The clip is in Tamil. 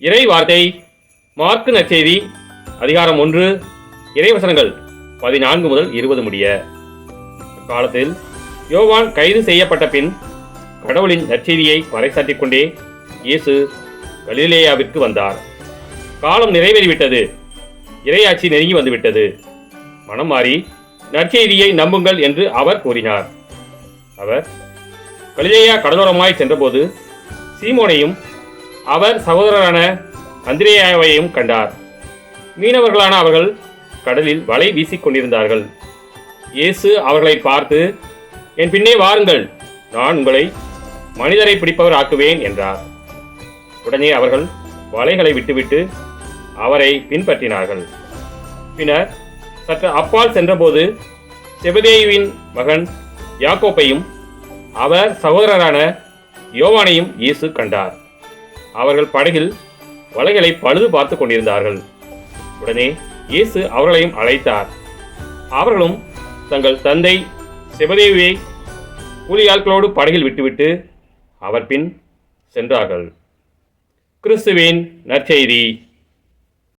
இறை வார்த்தை மார்க்கு நற்செய்தி அதிகாரம் 1 இறைவசனங்கள் 14 முதல் 20 முடிய. காலத்தில் யோவான் கைது செய்யப்பட்ட பின் கடவுளின் நற்செய்தியை பறைசாற்றிக் கொண்டே இயேசு கலிலேயாவிற்கு வந்தார். காலம் நிறைவேறிவிட்டது, இறையாட்சி நெருங்கி வந்துவிட்டது, மனம் மாறி நற்செய்தியை நம்புங்கள் என்று அவர் கூறினார். அவர் கலிலேயா கடலோரமாய் சென்றபோது சீமோனையும் அவர் சகோதரரான அந்திரேயாவையும் கண்டார். மீனவர்களான அவர்கள் கடலில் வலை வீசிக் கொண்டிருந்தார்கள். இயேசு அவர்களை பார்த்து, என் பின்னே வாருங்கள், நான் உங்களை மனிதரை பிடிப்பவர் ஆக்குவேன் என்றார். உடனே அவர்கள் வலைகளை விட்டுவிட்டு அவரை பின்பற்றினார்கள். பின்னர் சற்று அப்பால் சென்றபோது செபதேயுவின் மகன் யாக்கோப்பையும் அவர் சகோதரரான யோவானையும் இயேசு கண்டார். அவர்கள் படகில் வலைகளை பழுது பார்த்து கொண்டிருந்தார்கள். உடனே இயேசு அவர்களையும் அழைத்தார். அவர்களும் தங்கள் தந்தை செபதேயுவை கூலியாட்களோடு படகில் விட்டுவிட்டு அவர் பின் சென்றார்கள். கிறிஸ்துவின் நற்செய்தி.